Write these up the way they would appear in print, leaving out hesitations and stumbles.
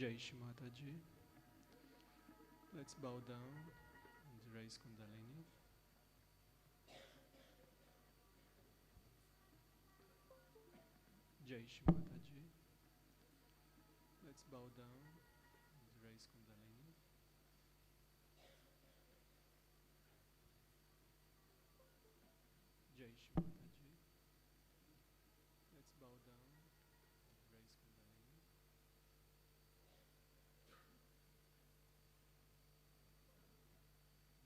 Jai Shri Mataji. Let's bow down and raise Kundalini. Jai Shri Mataji. Let's bow down and raise Kundalini. Jai Shri Mataji. Let's bow down and raise Kundalini. Jai Shri Mataji. Let's bow down and raise Kundalini.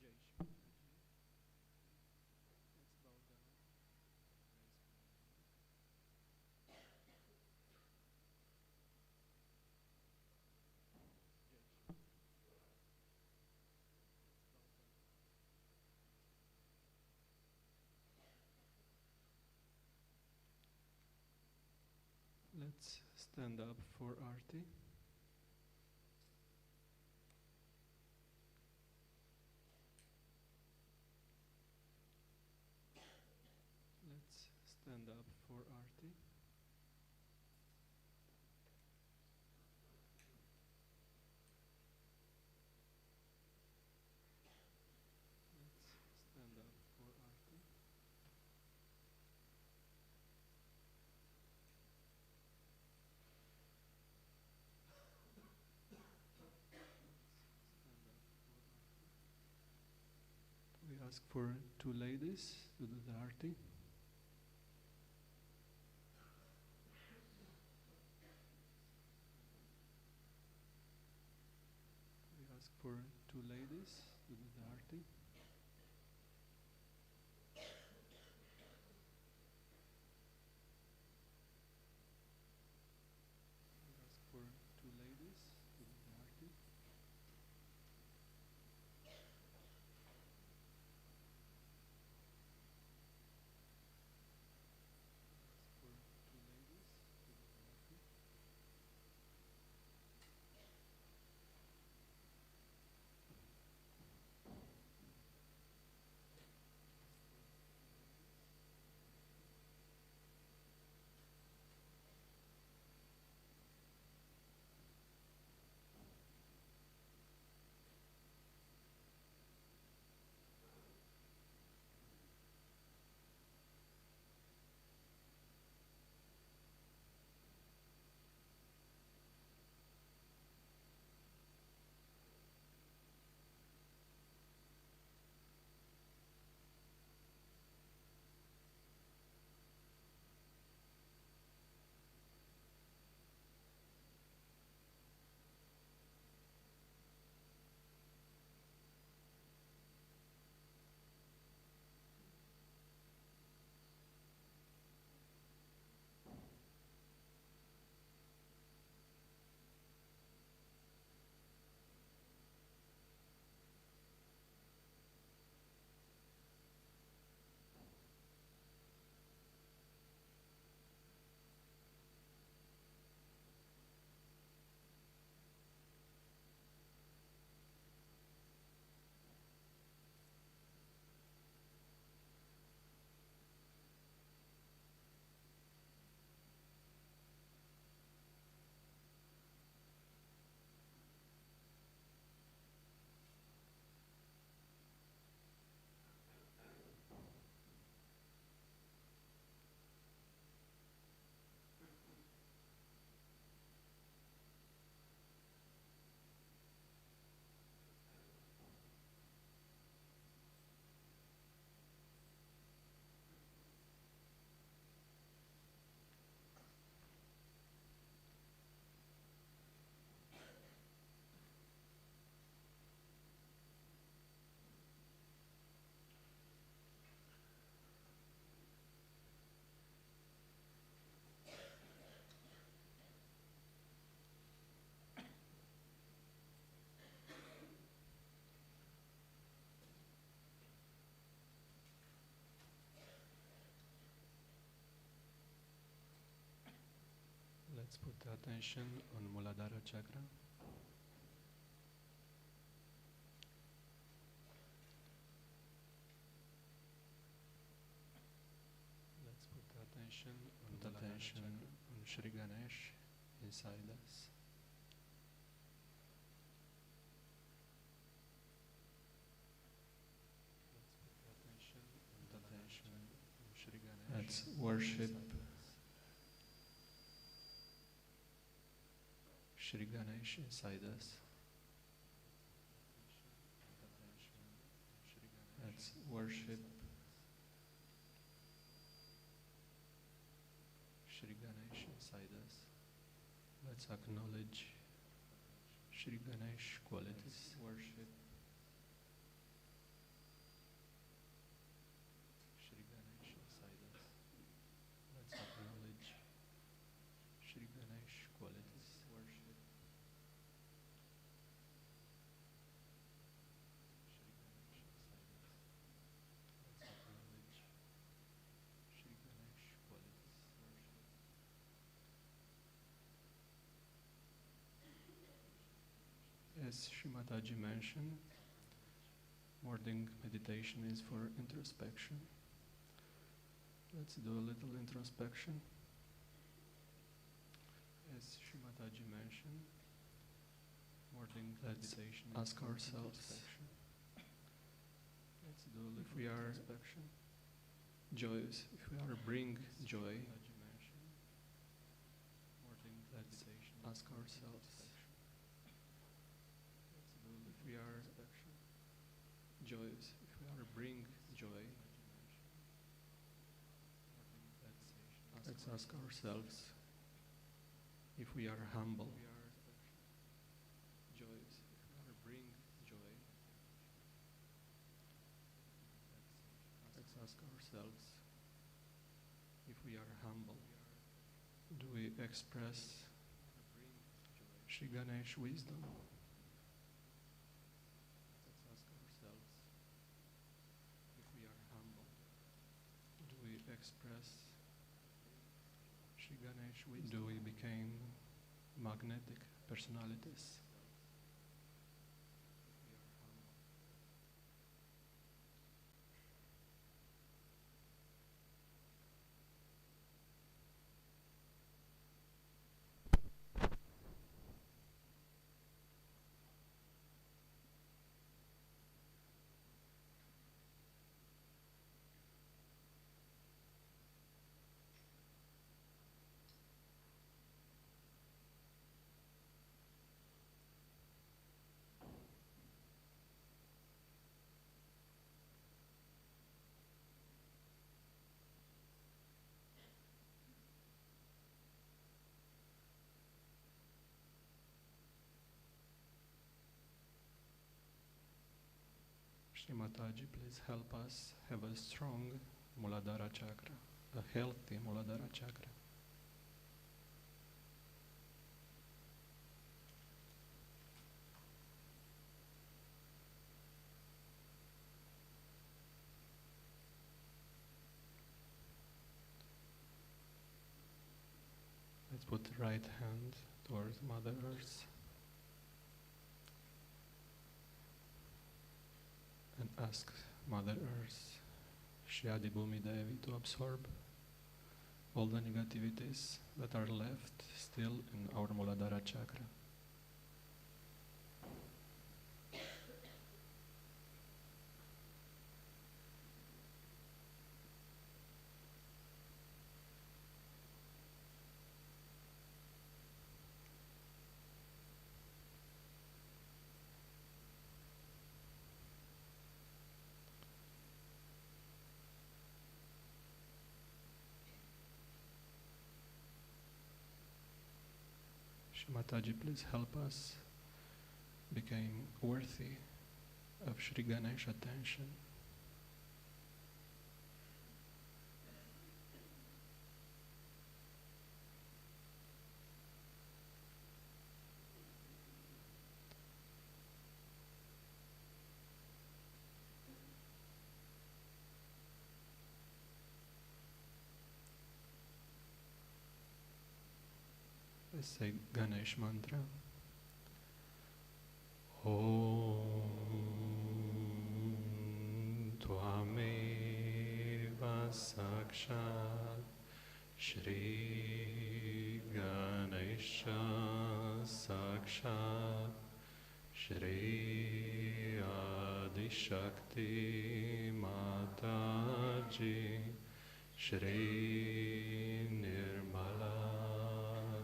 Jai Shri Let's stand up for Arti. Let's stand up for Arti. Let's stand up for Arti. We ask for two ladies to do the Arti. We ask for two ladies to do the Arti. We ask for two ladies to do the Arti. Let's put the attention on Muladhara chakra. Let's put the attention on Shri Ganesh inside us. worship Shri Ganesh inside us. Let's worship Shri Ganesh inside us. Let's acknowledge Shri Ganesh qualities. Worship Shri Ganesh inside us. Let's acknowledge Shri Ganesh qualities. Worship Shri Ganesh inside us. Let's acknowledge Shri Ganesh qualities. Worship. As Srimataji mentioned, morning meditation is for introspection. Let's do a little introspection. As Srimataji mentioned, morning meditation is ask ourselves, let's do a little if we are introspection. Joyous, if we are bring joy, morning meditation ask ourselves, if we are joyous, if we are bring joy, let's ask ourselves if we are humble. Joyous, if we are bring joy, let's ask ourselves if we are humble. Do we express Shri Ganesh wisdom? Let's ask ourselves if we are humble. Do we express Shri Ganesh wisdom? Do we become magnetic personalities? Shri Mataji, please help us have a strong Muladhara chakra, a healthy Muladhara chakra. Let's put the right hand towards Mother Earth and ask Mother Earth, Shri Adi Bhumi Devi, to absorb all the negativities that are left still in our Muladhara chakra. Shri Mataji, please help us become worthy of Shri Ganesh attention. Let's say Ganesh mantra. Om Tvameva Sakshat Shri Ganesha Sakshat Shri Adi Shakti Mataji Shri Nirmala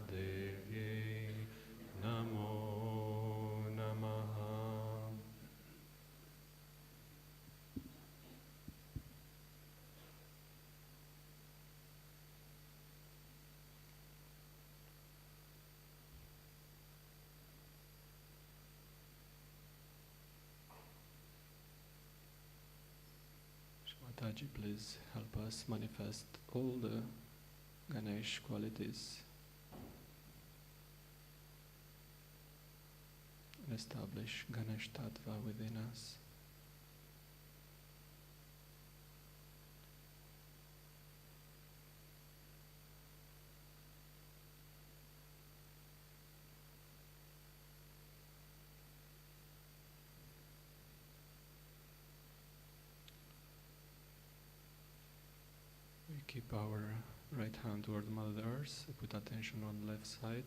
Devi Namo Namaha. Mataji, please help us manifest all the Ganesh qualities and establish Ganesh Tattva within us. We keep our right hand toward Mother Earth, we put attention on left side.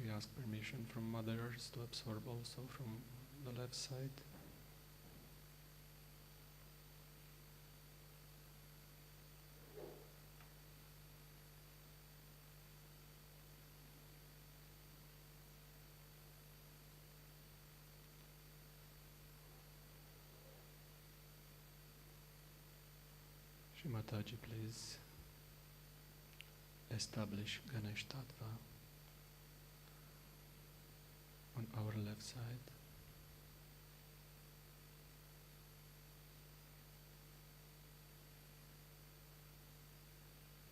We ask permission from Mother Earth to absorb also from the left side. Shri Mataji, please establish Ganesh Tattva on our left side.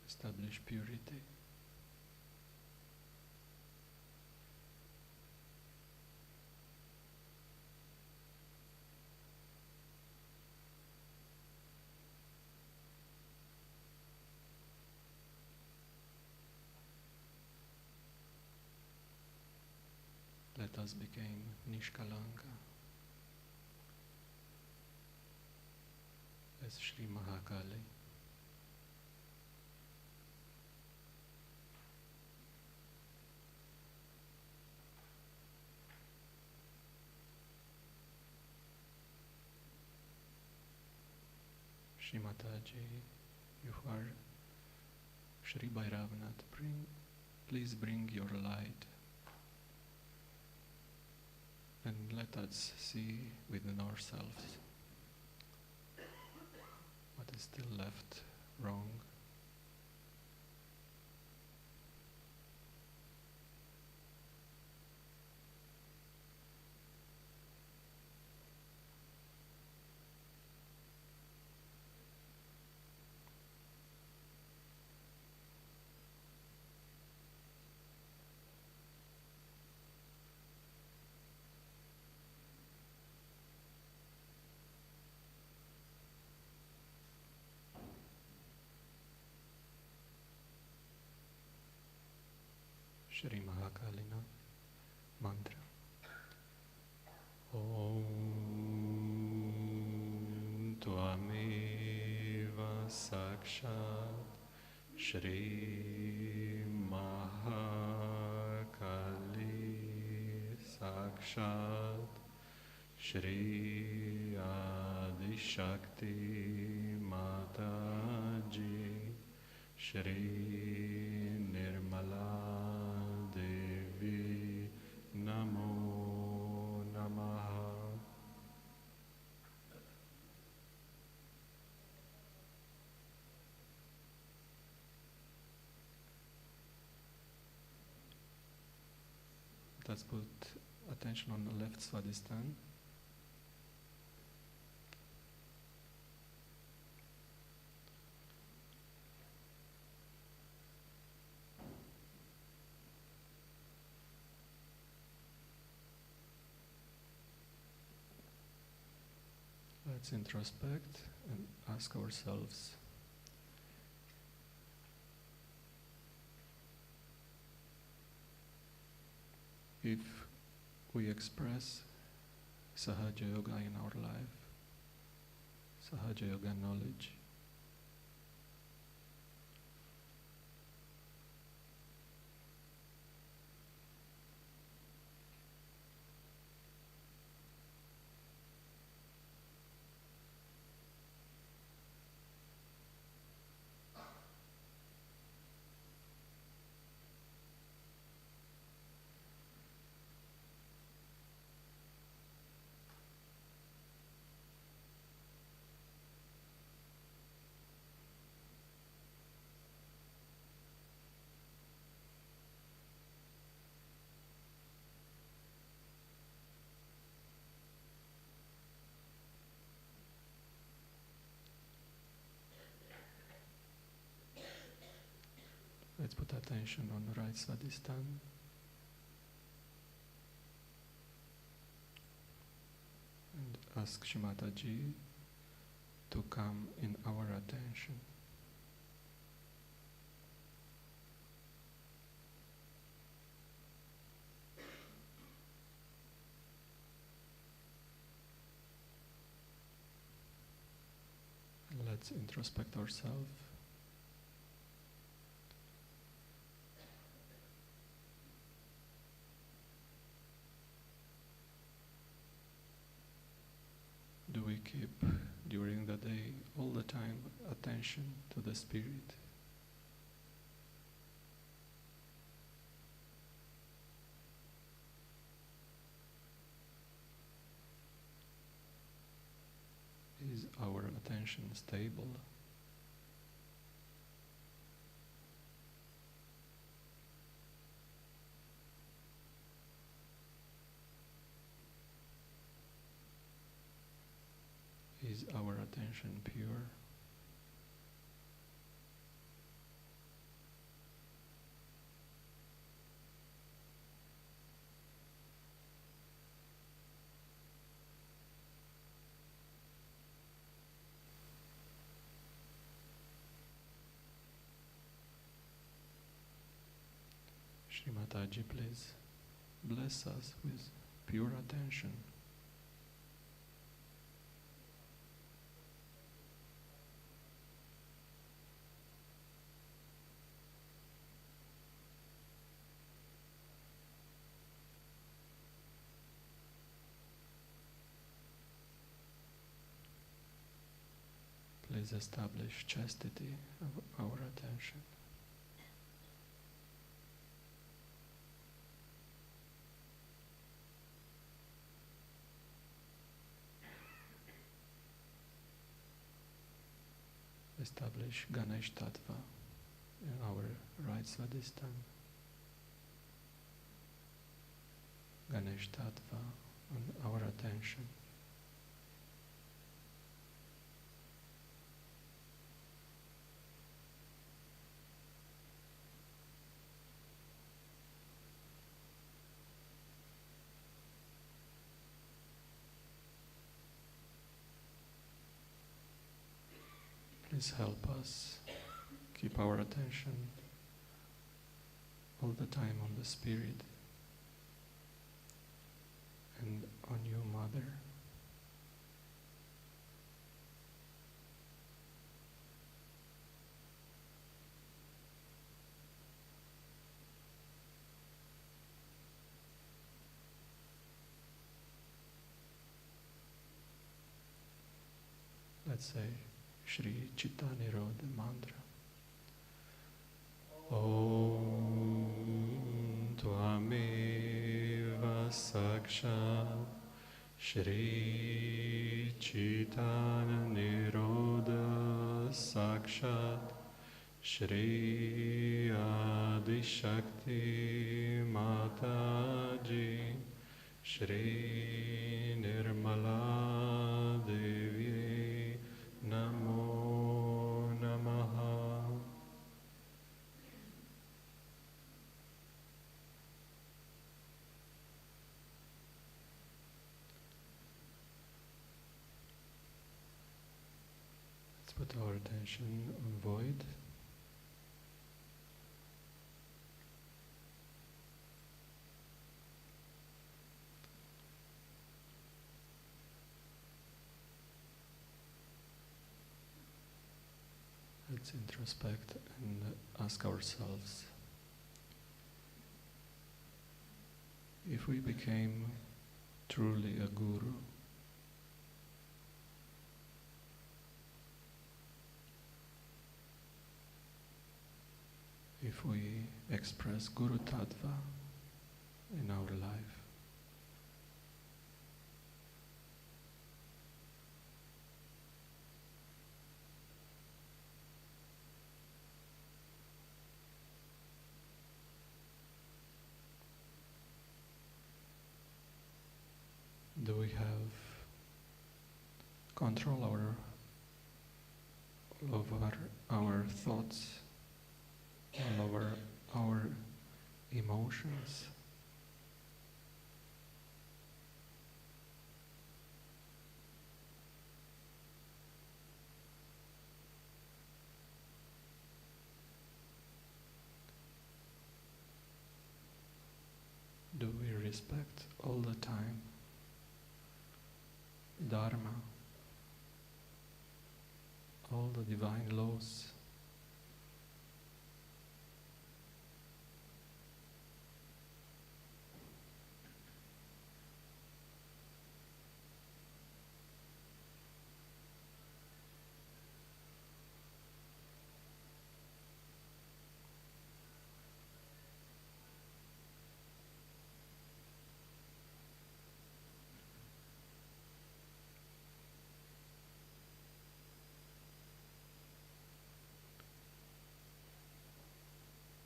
Establish purity. Let us become Nishkalanka as Shri Mahakali. Shri Mataji, you are Shri Bhairavanath, please bring your light and let us see within ourselves what is still left wrong. Shri Mahakalina mantra. Om Tvameva Sakshat Shri Mahakali Sakshat Shri Adi Shakti Mataji Shri Nirmala Devi Namo Namaha. Let's put attention on the left Swadhisthana. Let's introspect and ask ourselves, if we express Sahaja Yoga in our life, Sahaja Yoga knowledge. Let's put attention on the right Svadhisthana. And ask Shrimataji to come in our attention. And let's introspect ourselves. Do we keep during the day all the time attention to the spirit? Is our attention stable? Is our attention pure? Srimataji, please bless us with pure attention. Please establish chastity of our attention. Establish Ganesh Tattva in our right Svadhisthana. Ganesh Tattva on our attention. Please help us keep our attention all the time on the Spirit and on you, Mother. Let's say Shri Chittanirodha mantra. Om Tvameva Sakshat Shri Chittanirodha Sakshat Shri Adi Shakti Mataji Shri Nirmala Devi Namo Namaha. Let's put our attention on void. let's introspect and ask ourselves, if we became truly a guru, if we express Guru Tattva in our life, do we have control over our thoughts, all over our emotions? Do we respect all the time Dharma, all the divine laws?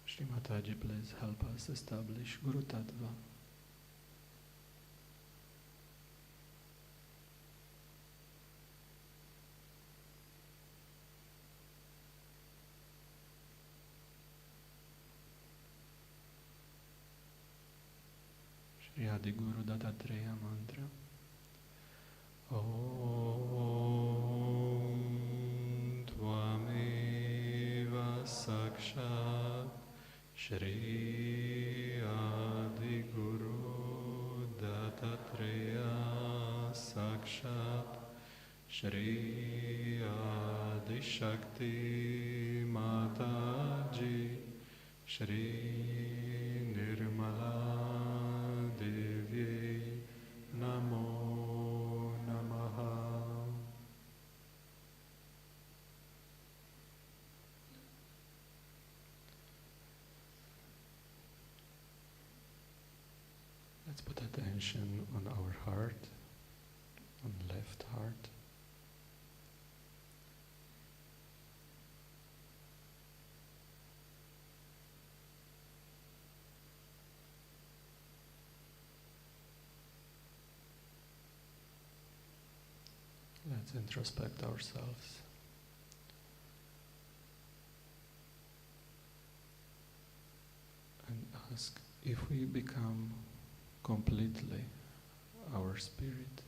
Shri Mataji, please help us establish Guru Tattva. Shri Adi Guru Dattatreya Mantra. Om Tvameva Sakshat Shri Adi Guru Dattatreya Sakshat Shri Adi Shakti Mataji Shri Nirmala Devi Namo Namaha. Let's put attention on our heart, on left heart. Let's introspect ourselves. And ask if we become completely our spirit.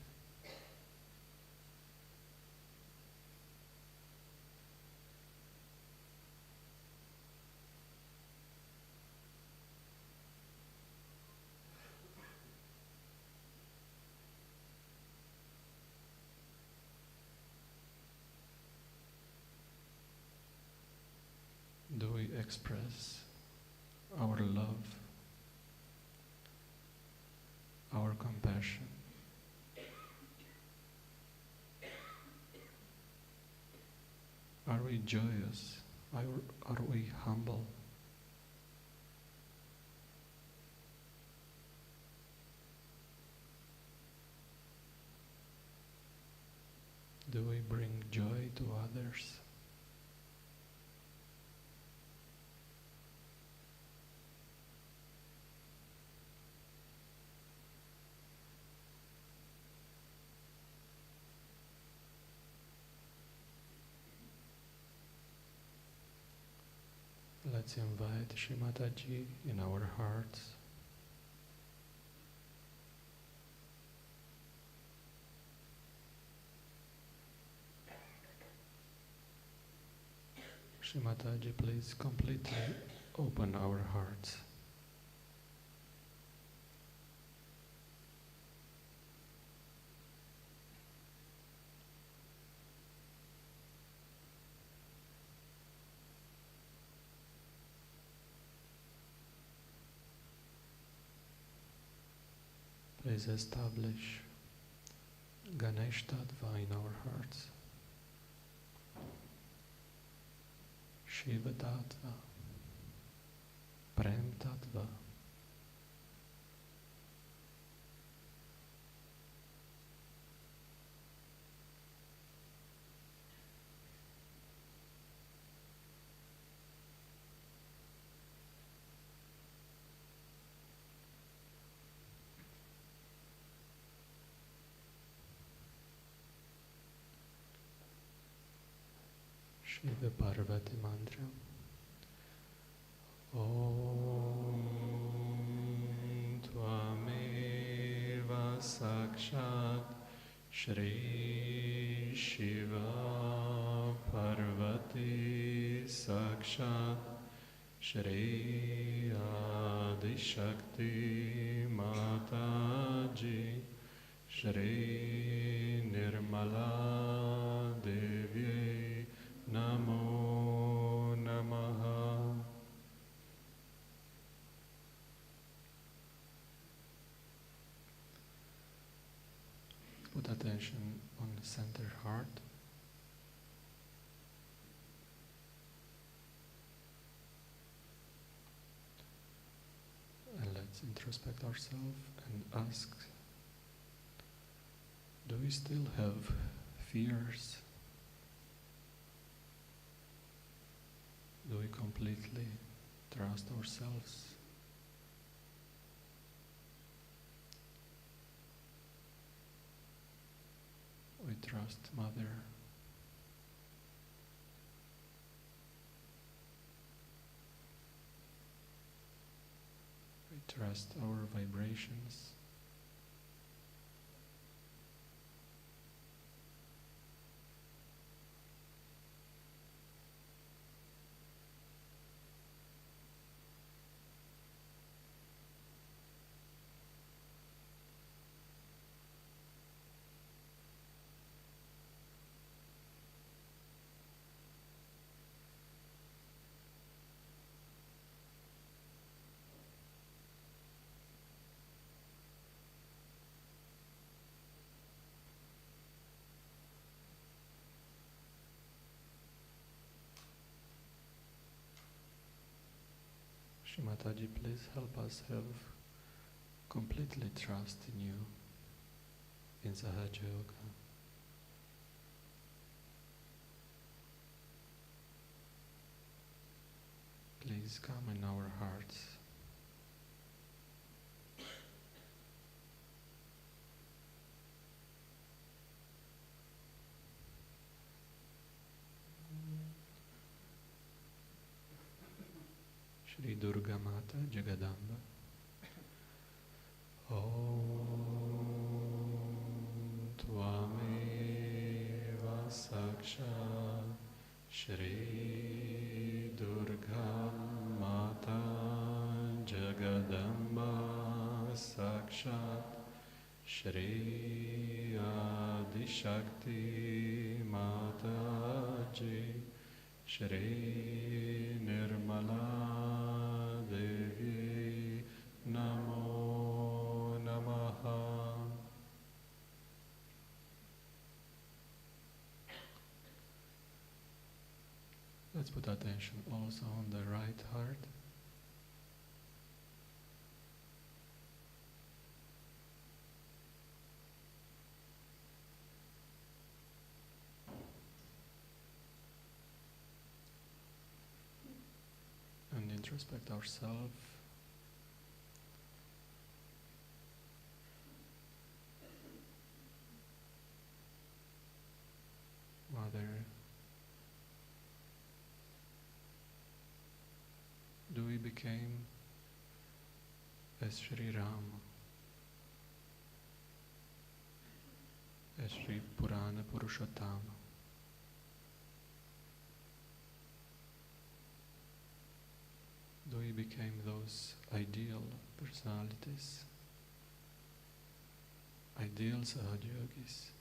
Do we express our love, our compassion? Are we joyous? Are we humble? Do we bring joy to others? Let's invite Shri Mataji in our hearts. Shri Mataji, please completely open our hearts. Please establish Ganesh Tattva in our hearts, Shiva Tattva, Prem Tattva, Shiva Parvati Mantra. Om Tvameva Sakshat Shri Shiva Parvati Sakshat Shri Adi Shakti Mataji Shri Nirmala Devi Namo Namaha. Put attention on the center heart. And let's introspect ourselves and ask, do we still have fears? Do we completely trust ourselves? We trust Mother. We trust our vibrations. Mataji, please help us have completely trust in you, in Sahaja Yoga. Please come in our hearts. Shri Durga Mata Jagadamba. Om Tvameva Sakshat Shri Durga Mata Jagadamba Sakshat Shri Adi Shakti Mataji Shri Nirmala Devi Namo Namaha. Let's put attention also on the right heart. And introspect ourselves. Mother, do we become as Sri Ram, as Sri Purana Purushottama? Do we become those ideal personalities, ideal Sahajyogis?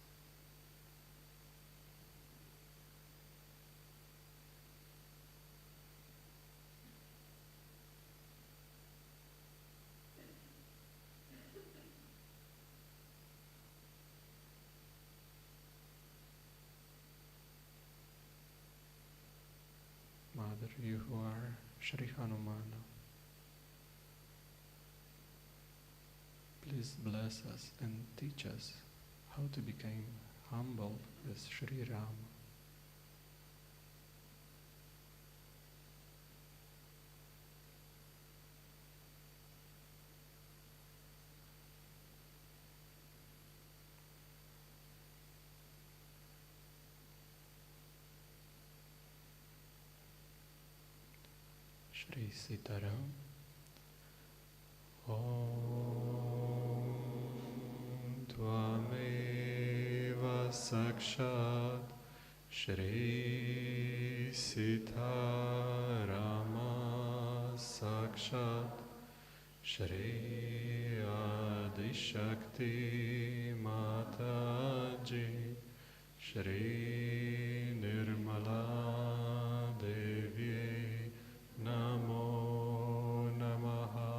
you who are Shri Hanumana, please bless us and teach us how to become humble as Shri Rama. Shri Sitaram. Om Tvameva Sakshat Shri Sitarama Sakshat Shri Adishakti Mataji Shri Nirmala Devi Namo Namaha.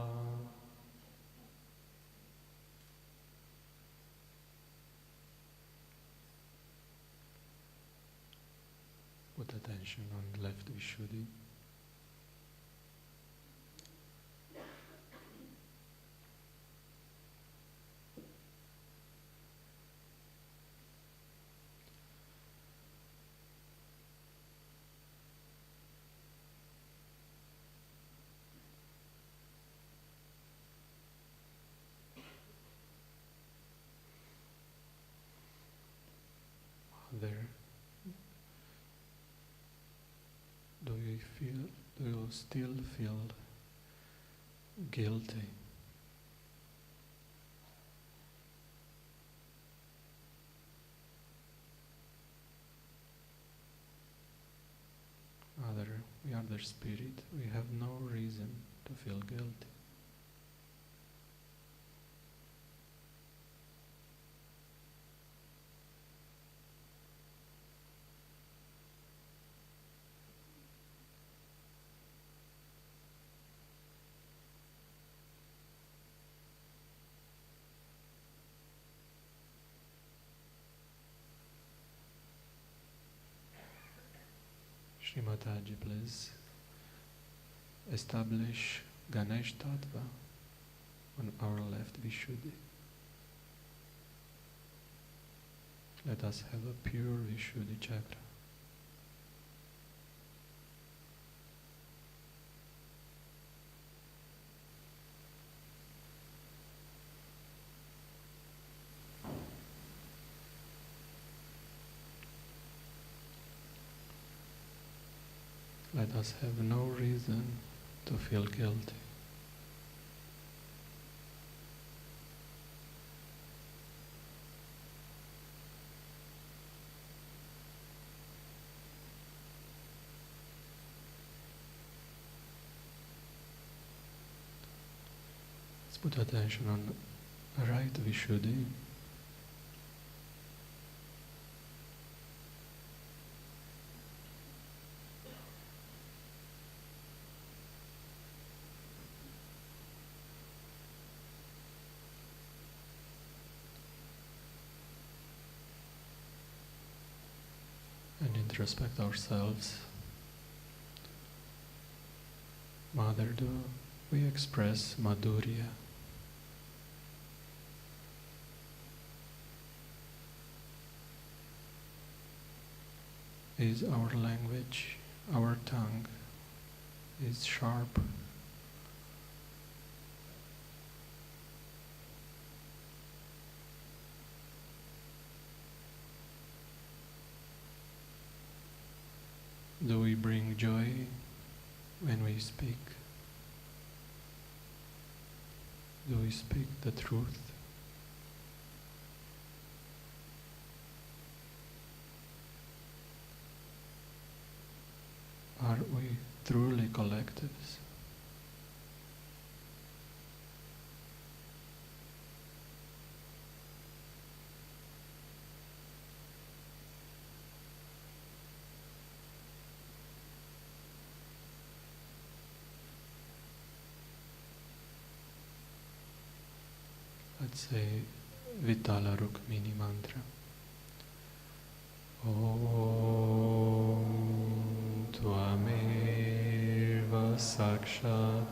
Put attention on the left Vishuddhi. There. Do you still feel guilty? We are the spirit, we have no reason to feel guilty. Mataji, please establish Ganesh Tattva on our left Vishuddhi. Let us have a pure Vishuddhi chakra. Let us have no reason to feel guilty. Let's put attention on right Vishuddhi. And introspect ourselves. Mother, do we express Madhurya? Is our language, our tongue, is sharp? Do we bring joy when we speak? Do we speak the truth? Are we truly collectives? Let's say Vitala Rukmini mantra. Om Tvameva Sakshat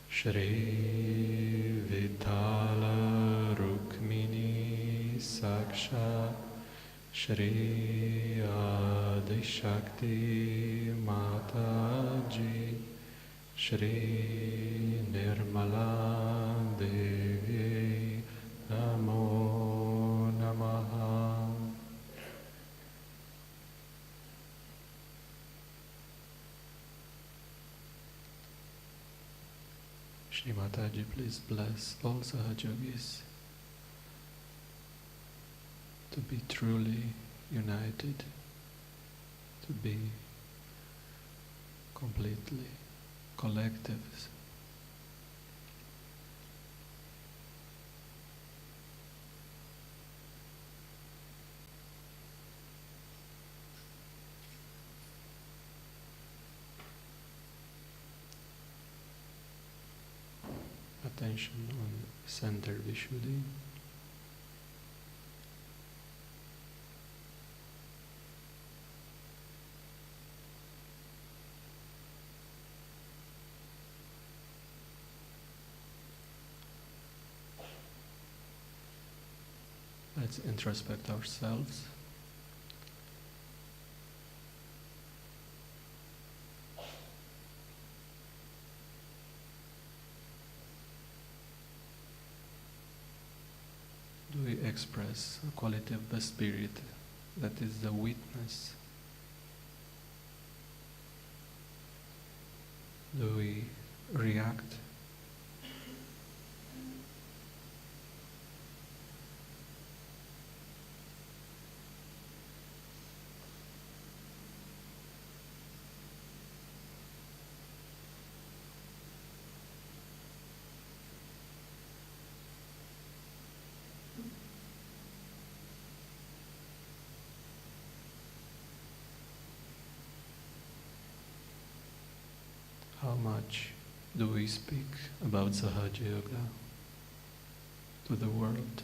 Shri Vithala Rukmini Sakshat Shri Adi Shakti Mataji Shri Nirmala Devi Namo Namaha. Shri Mataji, please bless all Sahajogis to be truly united, to be completely collectives. Attention on center Vishuddhi. Let's introspect ourselves. Do we express a quality of the spirit that is the witness? Do we react? How much do we speak about Sahaja Yoga to the world?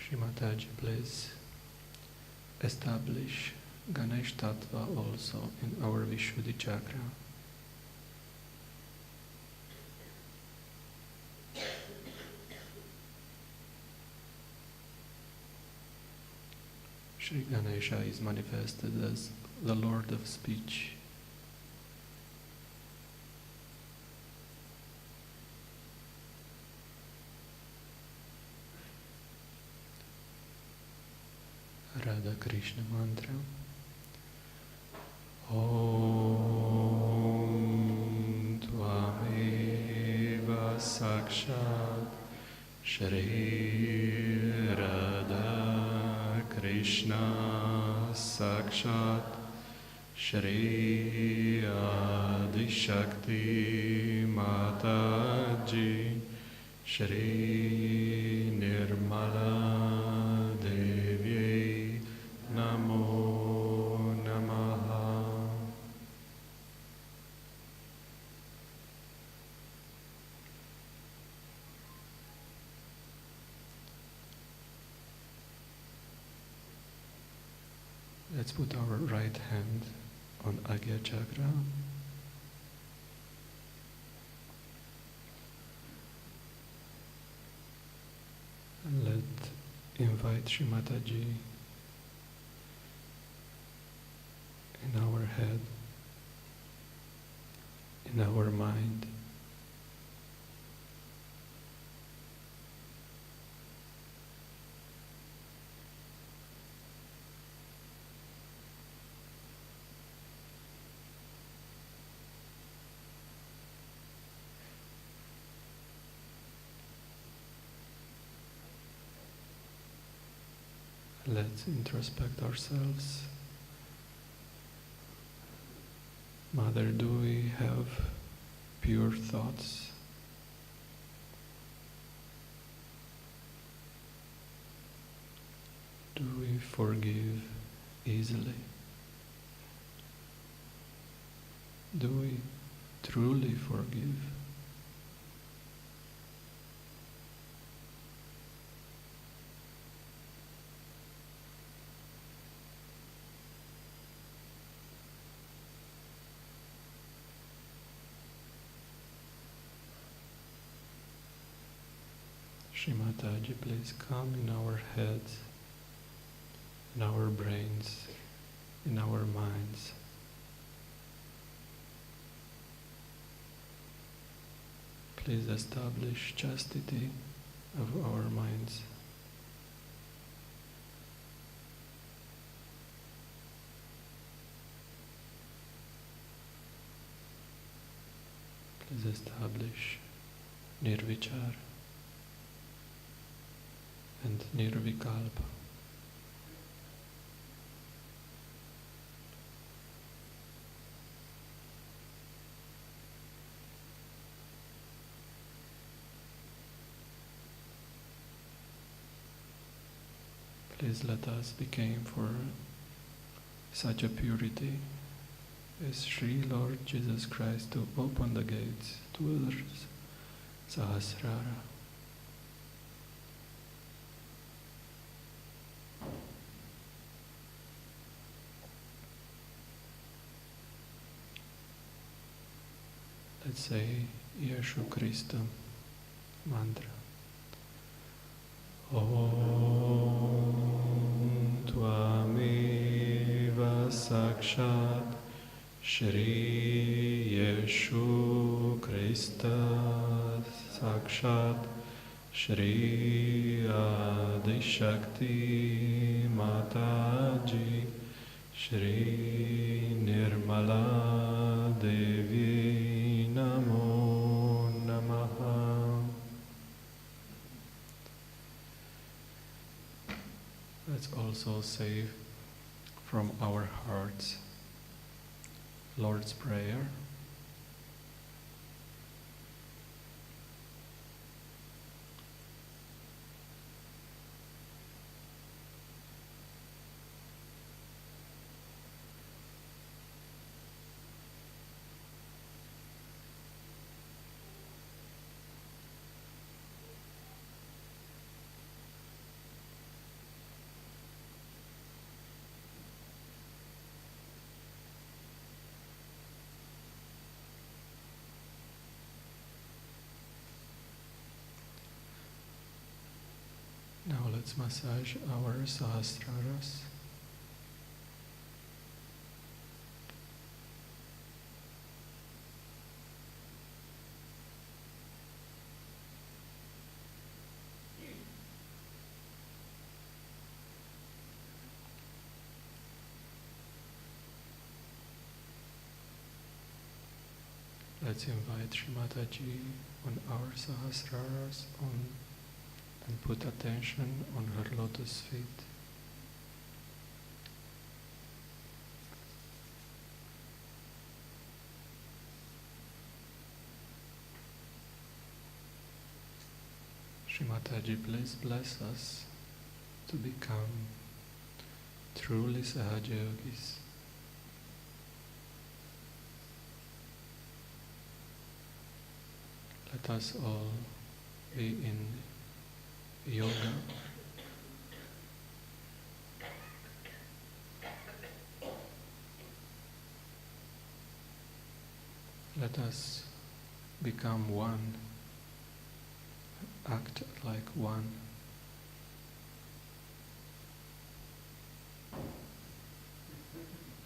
Shri Mataji, please establish Ganesh Tattva also in our Vishuddhi chakra. Shri Ganesha is manifested as the Lord of Speech. Radha Krishna mantra. Om Tvameva Sakshat Shri Radha Krishna Sakshat Shri Adi Shakti Mataji Shri Nirmala Devi Namo Namaha. Let's put our right hand on Agya Chakra. And let's invite Shri Mataji in our head, in our mind. Let's introspect ourselves. Mother, do we have pure thoughts? do we forgive easily? Do we truly forgive? Shrimataji, please come in our heads, in our brains, in our minds. Please establish chastity of our minds. Please establish nirvichar and nirvikalpa. Please let us become for such a purity as Sri Lord Jesus Christ to open the gates to others. Sahasrara. Let's say Yeshu Krista mantra. Om Tvameva Sakshat Shri Yeshu Krista Sakshat Shri Adishakti Mataji Shri Nirmala Devi Namo Namaha. Let's also say from our hearts Lord's Prayer. Now let's massage our sahasraras. Let's invite Shri Mataji on our sahasraras and put attention on her lotus feet. Shri Mataji, please bless us to become truly Sahaja Yogis. Let us all be in yoga. Let us become one, act like one.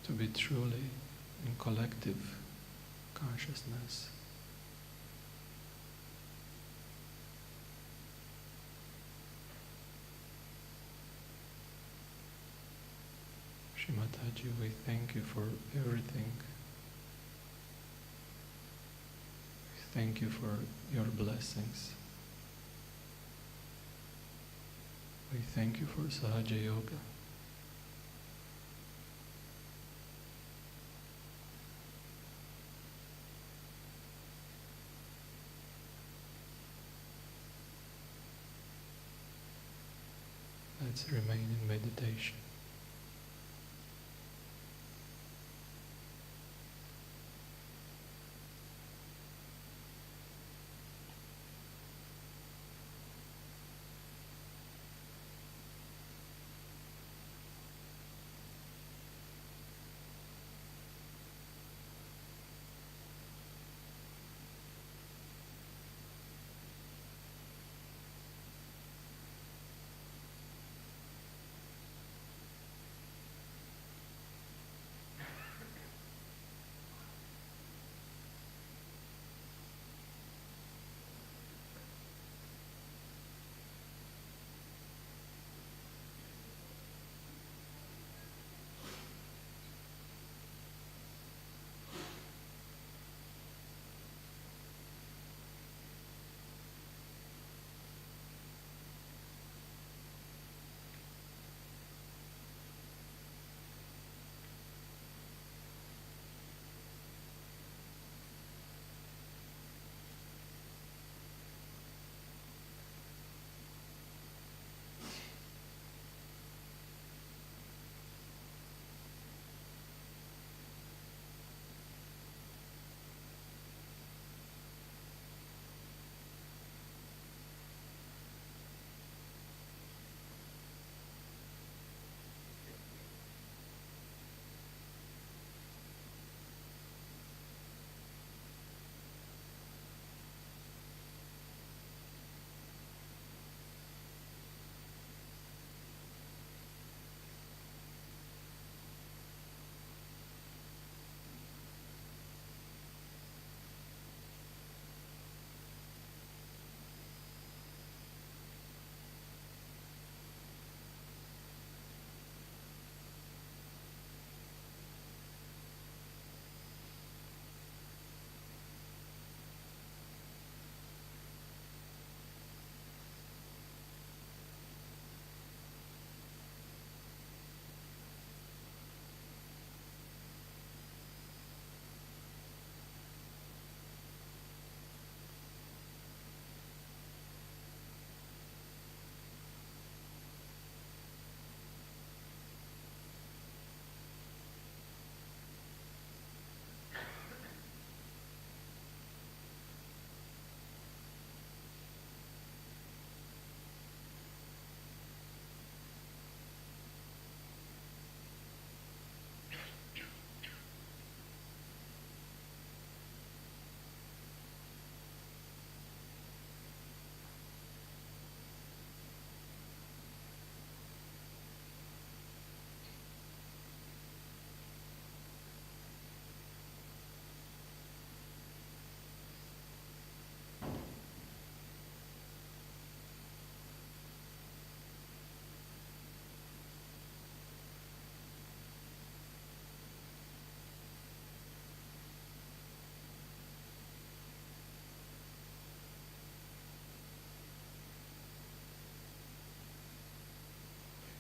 To be truly in collective consciousness. Shri Mataji, we thank you for everything. We thank you for your blessings. We thank you for Sahaja Yoga. Let's remain in meditation.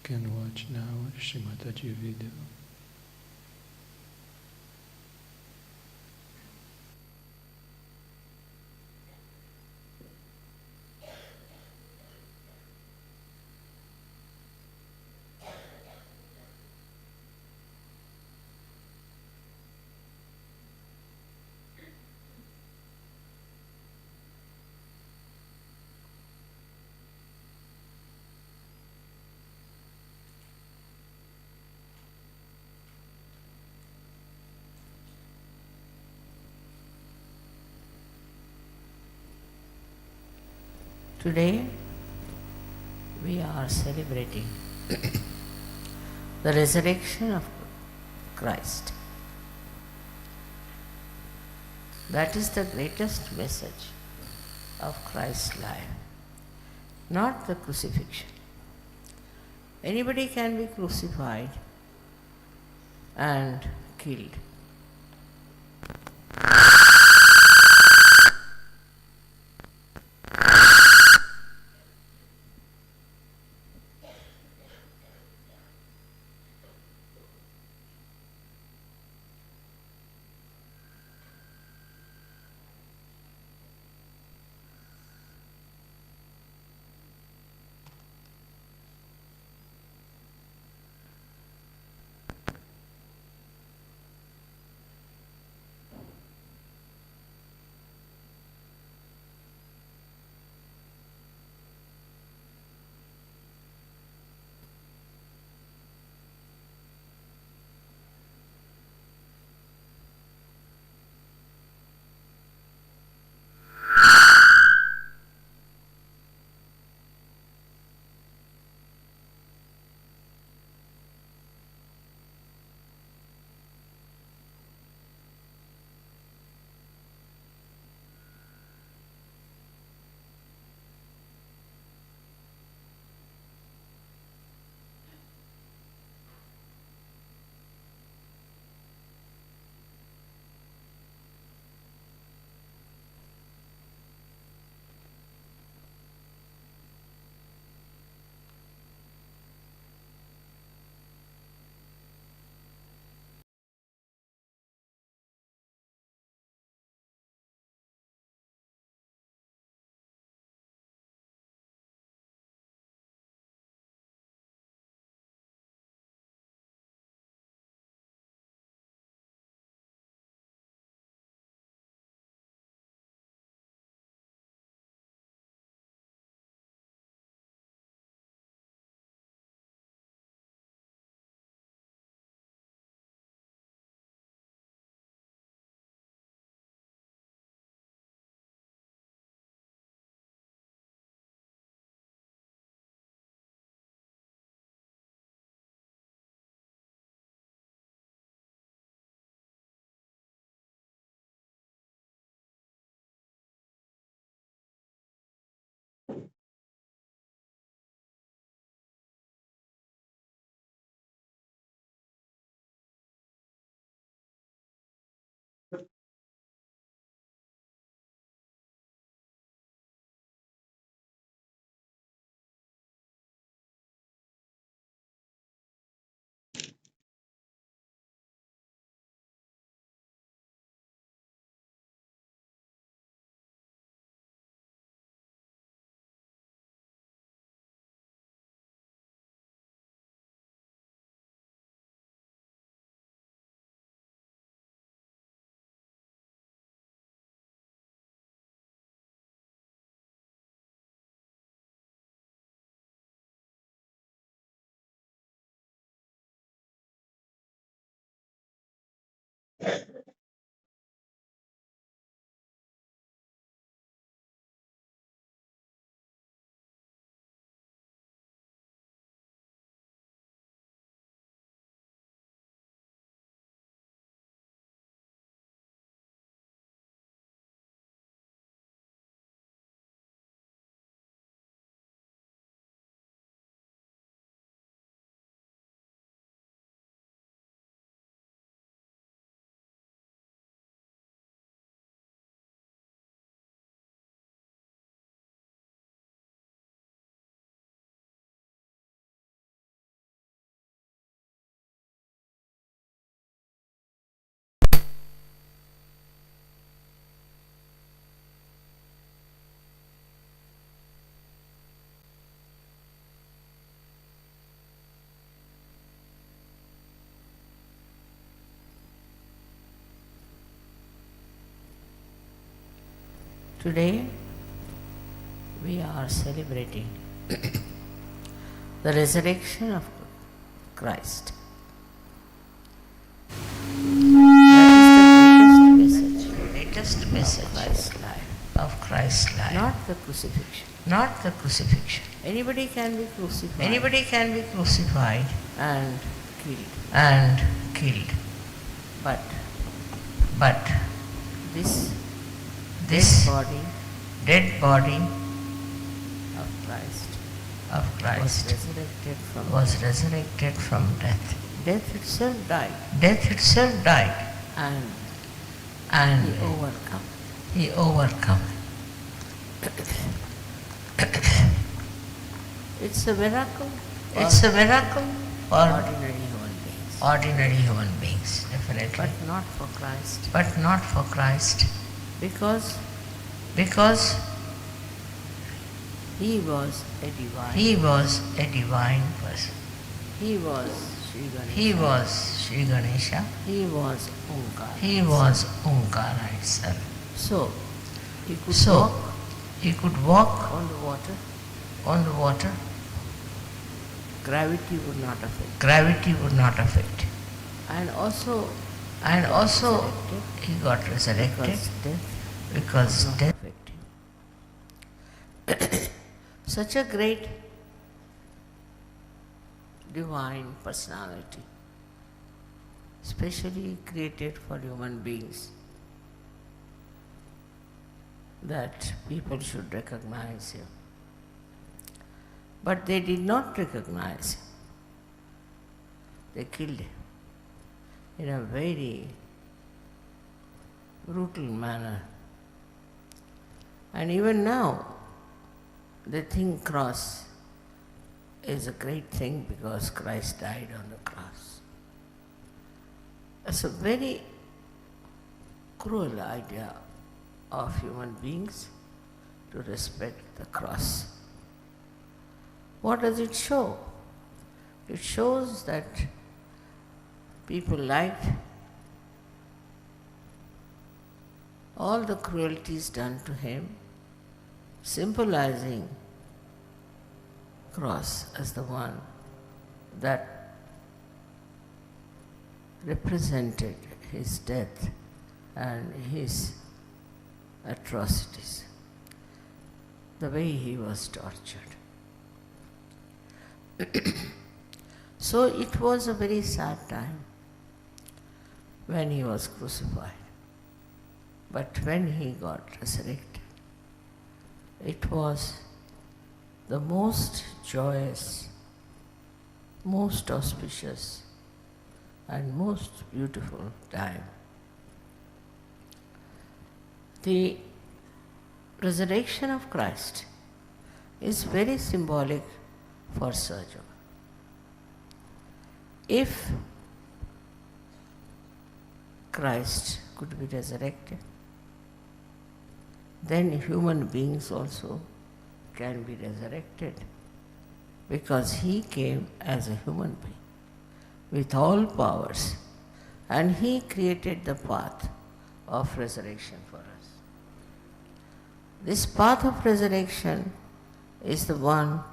You can watch now Shrimataji video. Today we are celebrating the resurrection of Christ. That is the greatest message of Christ's life, not the crucifixion. Anybody can be crucified and killed. Today we are celebrating the resurrection of Christ. That is the greatest message of Christ's life. Not the crucifixion. Not the crucifixion. Anybody can be crucified. Anybody can be crucified and killed. And killed. But this dead body of Christ was resurrected from death. Death itself died. And he overcome. It's a miracle. It's a miracle for ordinary human beings, definitely. But not for Christ. Because he was a divine person. He was Sri Ganesha. He was Omkara itself. So he could walk on the water. Gravity would not affect. And also he got resurrected because death. Such a great divine personality, specially created for human beings, that people should recognize him. But they did not recognize him. They killed him in a very brutal manner. And even now, they think cross is a great thing because Christ died on the cross. It's a very cruel idea of human beings to respect the cross. What does it show? It shows that people liked all the cruelties done to him, symbolizing cross as the one that represented his death and his atrocities, the way he was tortured. So it was a very sad time when he was crucified. But when he got resurrected, it was the most joyous, most auspicious, and most beautiful time. The resurrection of Christ is very symbolic for Sahaja. If Christ could be resurrected, then human beings also can be resurrected, because he came as a human being with all powers, and he created the path of resurrection for us. This path of resurrection is the one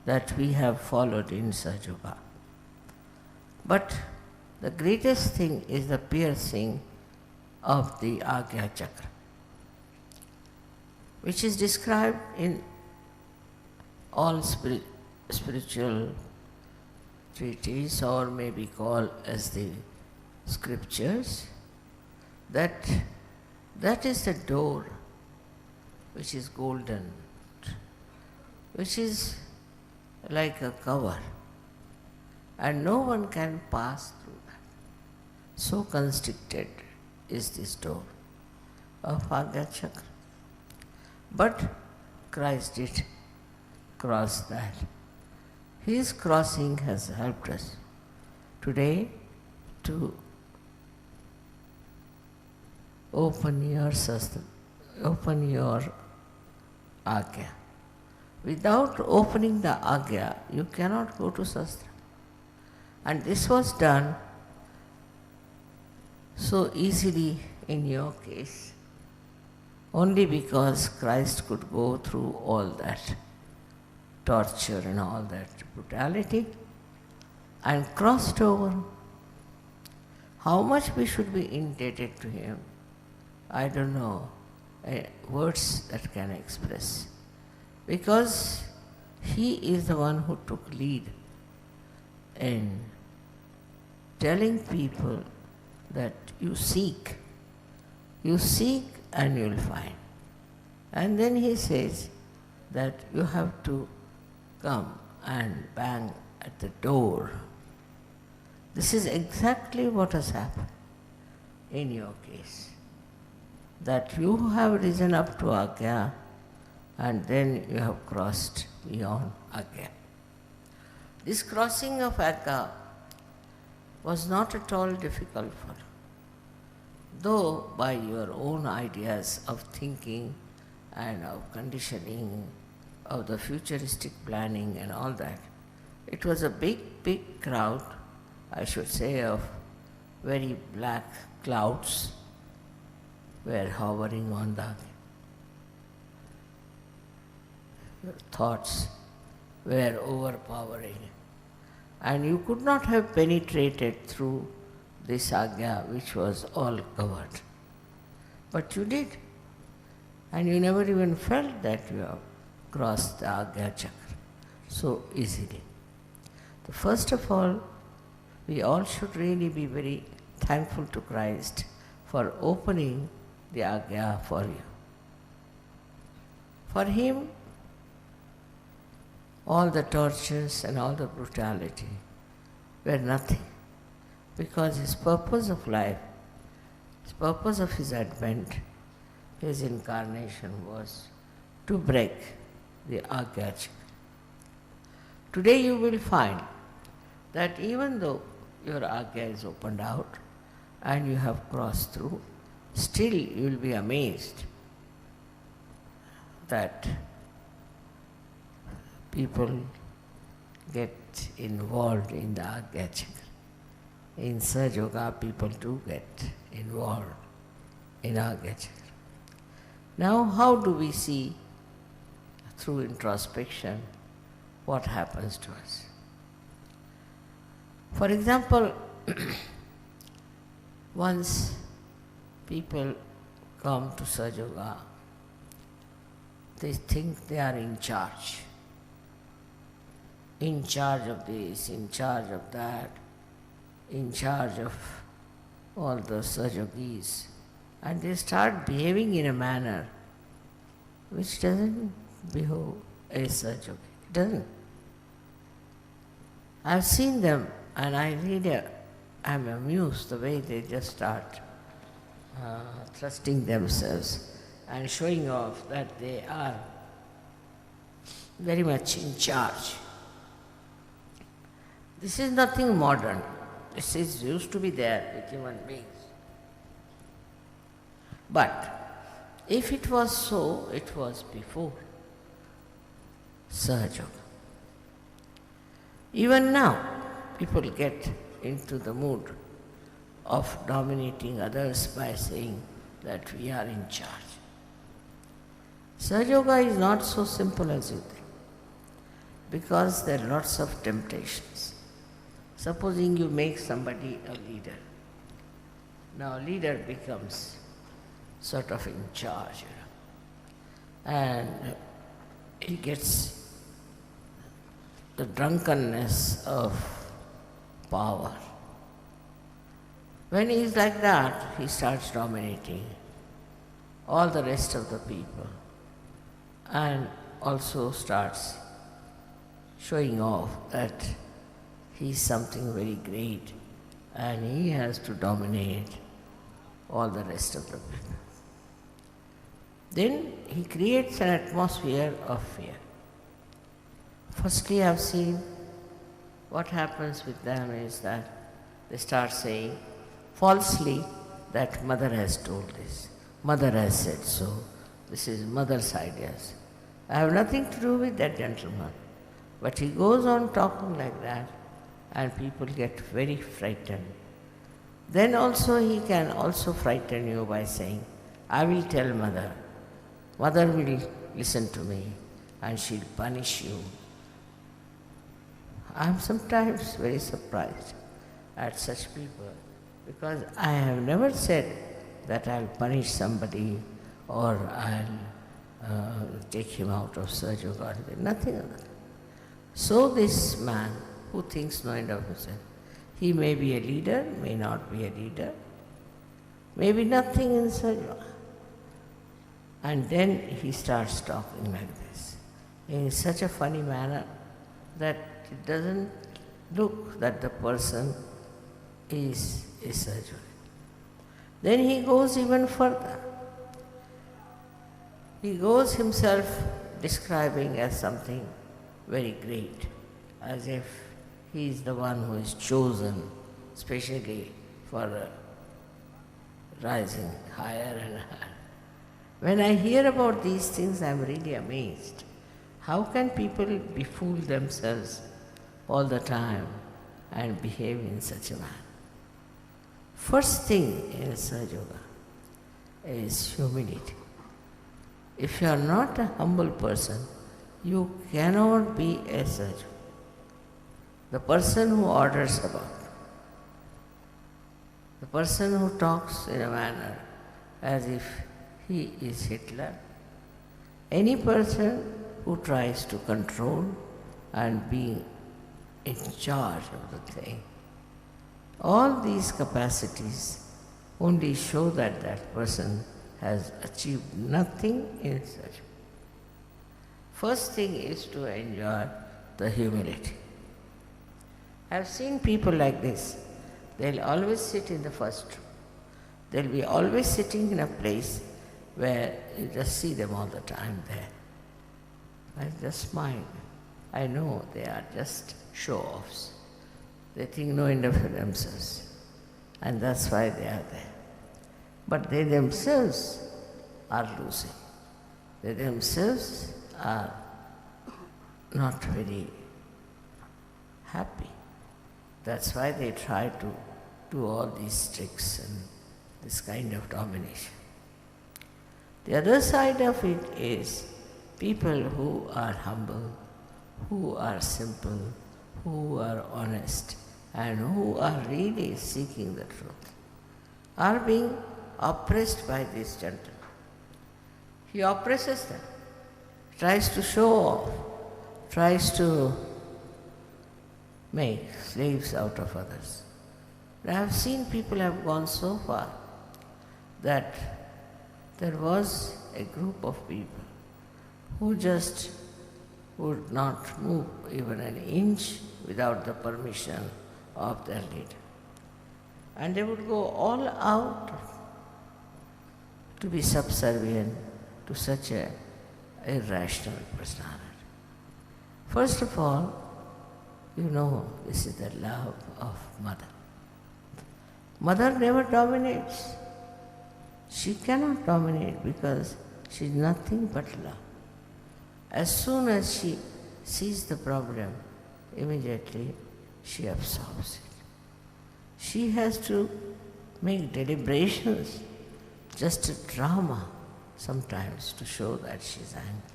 that we have followed in Sahaja. But The greatest thing is the piercing of the Agya Chakra, which is described in all spiritual treatises, or may be called as the scriptures, that is the door which is golden, which is like a cover, and no one can pass through that. So constricted is this door of Agya Chakra. But Christ did cross that. His crossing has helped us today to open your Agya. Without opening the Agya, you cannot go to Sastra. And this was done so easily in your case, only because Christ could go through all that torture and all that brutality and crossed over. How much we should be indebted to him, I don't know words that can express. Because he is the one who took lead in telling people that you seek and you'll find. And then he says that you have to come and bang at the door. This is exactly what has happened in your case. That you have risen up to Agya and then you have crossed beyond Agya. This crossing of Agya was not at all difficult for you. Though by your own ideas of thinking and of conditioning, of the futuristic planning and all that, it was a big crowd, I should say, of very black clouds were hovering on the your thoughts were overpowering, and you could not have penetrated through this Agya which was all covered. But you did, and you never even felt that you have crossed the Agya Chakra so easily. So first of all, we all should really be very thankful to Christ for opening the Agya for you. For him, all the tortures and all the brutality were nothing, because his purpose of life, his purpose of his advent, his incarnation was to break the Agya Chakra. Today you will find that even though your Agya is opened out and you have crossed through, still you will be amazed that people get involved in the Agya Chakra. In Sahaja Yoga, people do get involved in Agya Chakra. Now, how do we see through introspection what happens to us? For example, once people come to Sahaja Yoga, they think they are in charge of this, in charge of that, in charge of all the Sahaja Yogis, and they start behaving in a manner which doesn't behove a Sahaja Yogi. It doesn't. I've seen them, and I really am amused the way they just start thrusting themselves and showing off that they are very much in charge. This is nothing modern. This is used to be there with human beings. But if it was so, it was before Sahaja Yoga. Even now, people get into the mood of dominating others by saying that we are in charge. Sahaja Yoga is not so simple as you think, because there are lots of temptations. Supposing you make somebody a leader. Now leader becomes sort of in charge, and he gets the drunkenness of power. When he is like that, he starts dominating all the rest of the people and also starts showing off that he is something very great and he has to dominate all the rest of the people. Then he creates an atmosphere of fear. Firstly, I have seen what happens with them is that they start saying falsely that mother has told this, mother has said so, this is mother's ideas. I have nothing to do with that gentleman. But he goes on talking like that and people get very frightened. Then also he can also frighten you by saying, I will tell mother. Mother will listen to me and she'll punish you. I am sometimes very surprised at such people because I have never said that I'll punish somebody or I'll take him out of Sahaja, nothing of that. So this man who thinks no end of himself, he may be a leader, may not be a leader, may be nothing in Sahaja. And then he starts talking like this in such a funny manner that it doesn't look that the person is a Sahaja. Then he goes even further. He goes himself describing as something very great, as if he is the one who is chosen specially for rising higher and higher. When I hear about these things, I am really amazed. How can people befool themselves all the time and behave in such a manner? First thing in Sahaja is humility. If you are not a humble person, you cannot be a Sahaja. The person who orders about, the person who talks in a manner as if he is Hitler, any person who tries to control and be in charge of the thing, all these capacities only show that that person has achieved nothing in such. First thing is to enjoy the humility. I have seen people like this. They'll always sit in the first row. They'll be always sitting in a place where you just see them all the time there. I just smile. I know they are just show-offs. They think no end of themselves. And that's why they are there. But they themselves are losing. They themselves are not very happy. That's why they try to do all these tricks and this kind of domination. The other side of it is people who are humble, who are simple, who are honest, and who are really seeking the truth, are being oppressed by this gentleman. He oppresses them, tries to show off, tries to make slaves out of others. I have seen people have gone so far that there was a group of people who just would not move even an inch without the permission of their leader. And they would go all out to be subservient to such a irrational personality. First of all, you know, this is the love of mother. Mother never dominates. She cannot dominate because she is nothing but love. As soon as she sees the problem, immediately she absorbs it. She has to make deliberations, just a drama sometimes to show that she is angry.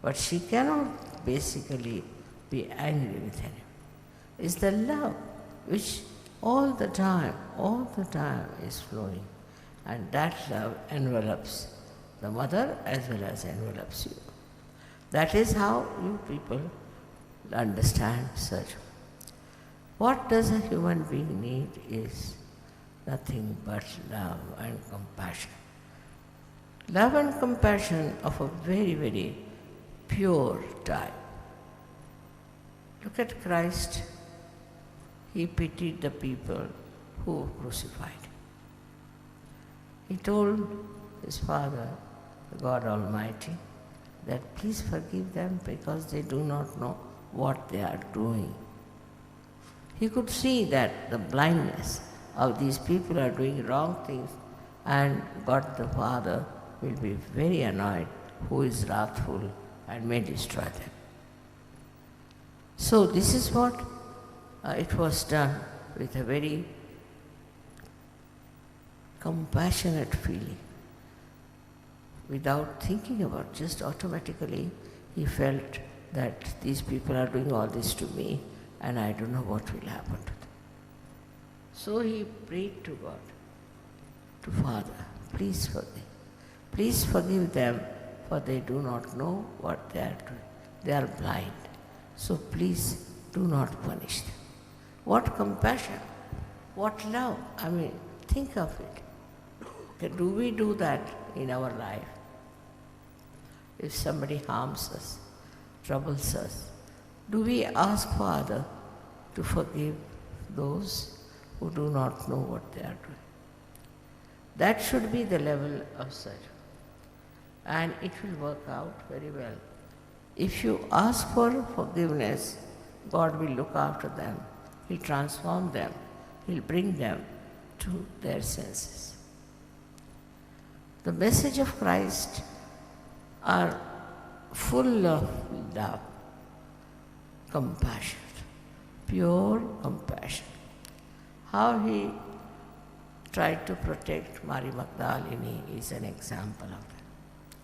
But she cannot basically be angry with anyone. It's the love which all the time is flowing. And that love envelops the mother as well as envelops you. That is how you people understand such. What does a human being need is nothing but love and compassion. Love and compassion of a very, very pure type. Look at Christ. He pitied the people who were crucified. He told his Father, God Almighty, that please forgive them because they do not know what they are doing. He could see that the blindness of these people are doing wrong things, and God the Father will be very annoyed, who is wrathful and may destroy them. So this is what it was done with a very compassionate feeling. Without thinking about, just automatically he felt that these people are doing all this to me and I don't know what will happen to them. So he prayed to God, to Father, please forgive. Please forgive them, for they do not know what they are doing. They are blind. So please do not punish them. What compassion, what love. I mean, think of it. Okay, do we do that in our life? If somebody harms us, troubles us, do we ask Father to forgive those who do not know what they are doing? That should be the level of surrender. And it will work out very well. If you ask for forgiveness, God will look after them. He'll transform them. He'll bring them to their senses. The message of Christ are full of love, compassion, pure compassion. How he tried to protect Mary Magdalene is an example of that,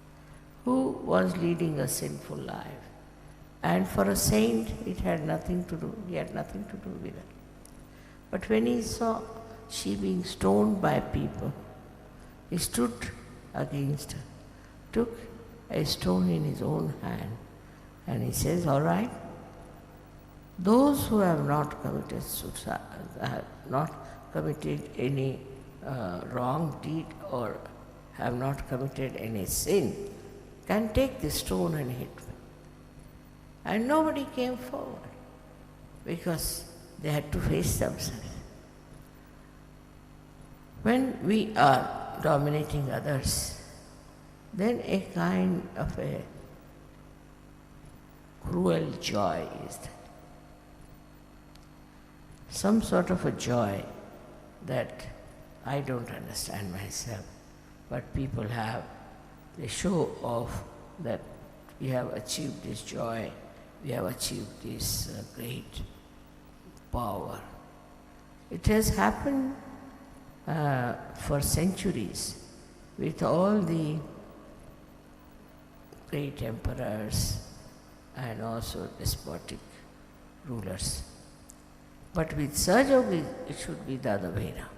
who was leading a sinful life. And for a saint, it had nothing to do, he had nothing to do with it. But when he saw she being stoned by people, he stood against her, took a stone in his own hand, and he says, all right, those who have not committed suicide, have not committed any wrong deed or have not committed any sin, can take the stone and hit me. And nobody came forward because they had to face themselves. When we are dominating others, then a kind of a cruel joy is there. Some sort of a joy that I don't understand myself, but people have. They show off that we have achieved this joy, we have achieved this great power. It has happened for centuries with all the great emperors and also despotic rulers. But with Sahaja, it should be the other way around.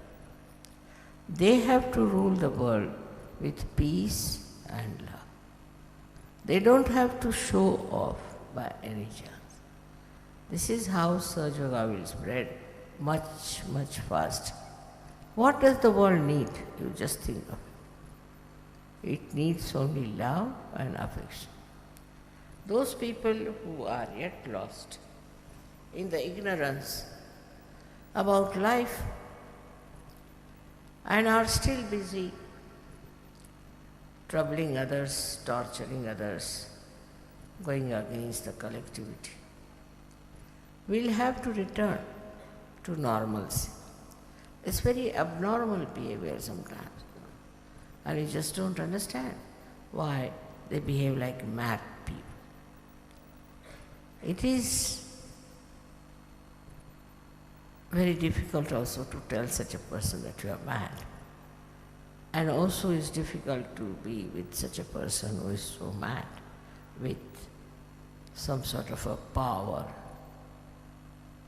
They have to rule the world with peace and love. They don't have to show off by any chance. This is how Sahaja will spread much, much faster. What does the world need? You just think of it. It needs only love and affection. Those people who are yet lost in the ignorance about life and are still busy troubling others, torturing others, going against the collectivity, will have to return to normalcy. It's very abnormal behavior sometimes, and you just don't understand why they behave like mad people. It is very difficult also to tell such a person that you are mad. And also it's difficult to be with such a person who is so mad, with some sort of a power.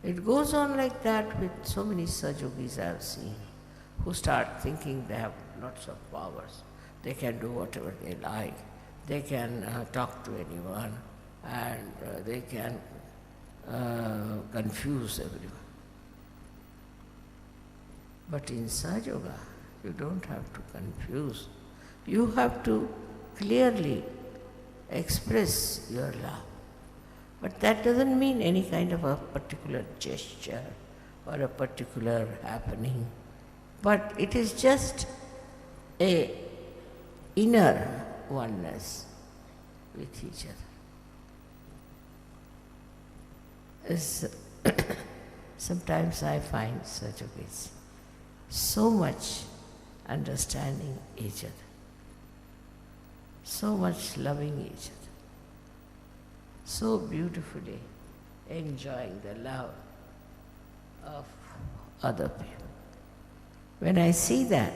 It goes on like that with so many Sajogis I have seen, who start thinking they have lots of powers. They can do whatever they like. They can talk to anyone, and they can confuse everyone. But in Sahaja Yoga, you don't have to confuse. You have to clearly express your love. But that doesn't mean any kind of a particular gesture or a particular happening. But it is just a inner oneness with each other. Sometimes I find such a case, so much understanding each other, so much loving each other, so beautifully enjoying the love of other people. When I see that,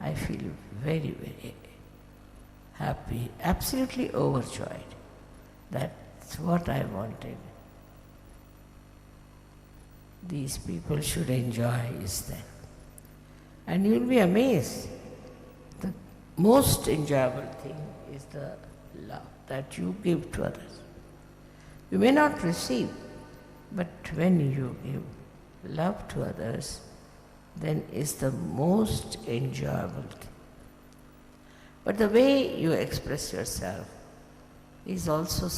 I feel very, very happy, absolutely overjoyed. That's what I wanted. These people should enjoy is that. And you'll be amazed. The most enjoyable thing is the love that you give to others. You may not receive, but when you give love to others, then is the most enjoyable thing. But the way you express yourself is also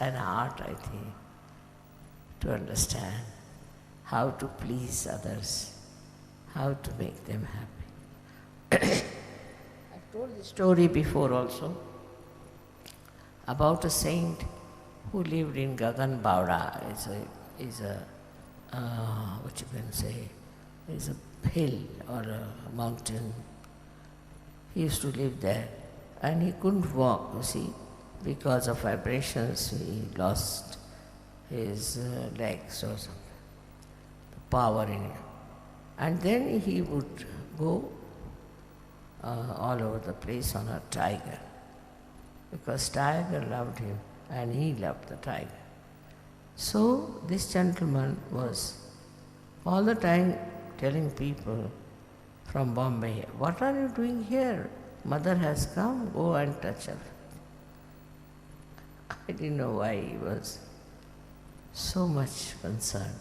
an art, I think, to understand how to please others, how to make them happy. I've told this story before also about a saint who lived in Gagan Bauda. Is a what you can say, is a hill or a mountain. He used to live there and he couldn't walk, you see, because of vibrations. He lost his legs or something, the power in him. And then he would go all over the place on a tiger, because tiger loved him and he loved the tiger. So this gentleman was all the time telling people from Bombay, "What are you doing here? Mother has come, go and touch her." I didn't know why he was so much concerned.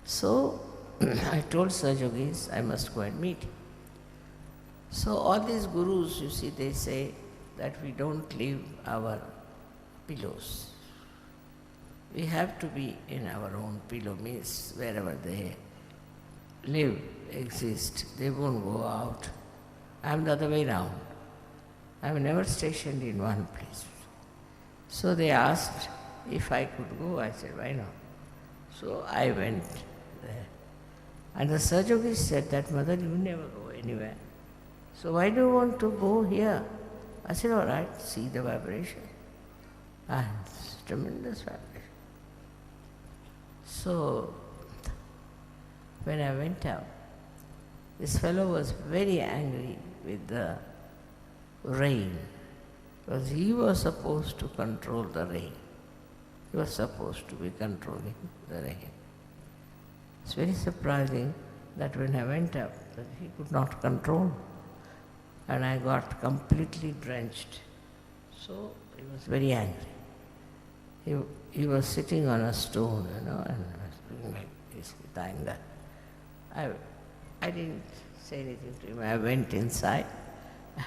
So I told Sajogis, I must go and meet him. So all these gurus, you see, they say that we don't leave our pillows. We have to be in our own pillow, means wherever they live, exist, they won't go out. I'm the other way round. I'm never stationed in one place. So they asked if I could go. I said, why not? So I went there. And the Sajogis said that, "Mother, you never go anywhere. So why do you want to go here?" I said, all right, see the vibration. And it's tremendous vibration. So when I went out, this fellow was very angry with the rain, because he was supposed to control the rain. He was supposed to be controlling the rain. It's very surprising that when I went up, that he could not control, and I got completely drenched. So he was very angry. He was sitting on a stone, and was doing like this with anger. I didn't say anything to him. I went inside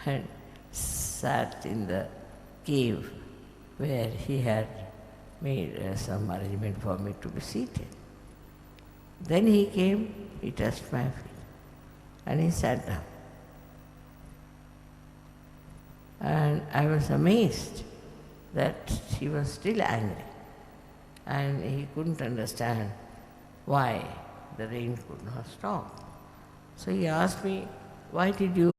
and sat in the cave where he had made some arrangement for me to be seated. Then he came, he touched my feet, and he sat down. And I was amazed that he was still angry, and he couldn't understand why the rain could not stop. So he asked me, "Why did you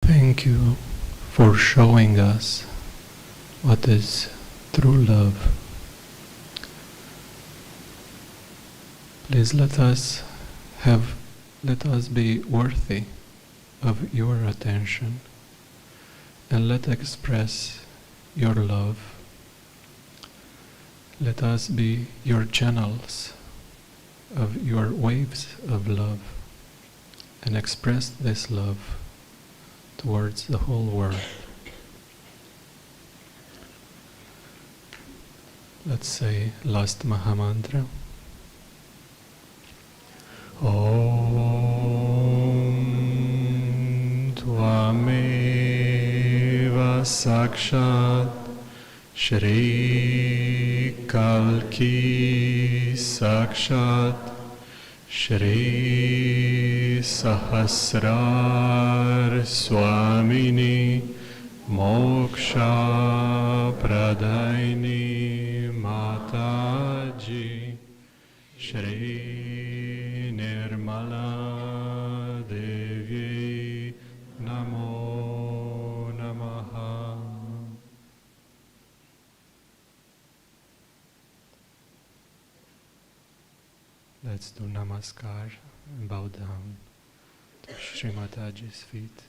Thank you for showing us what is true love. Please let us be worthy of your attention, and let express your love. Let us be your channels of your waves of love, and express this love towards the whole world. Let's say last Mahamantra. Om Tvameva Sakshat Shri Kalki Sakshat Shri Sahasrar Swamini Moksha Pradaini Mataji Shri Nirmala Devi Namo Namaha. Let's do namaskar and bow down to Shri Mataji's feet.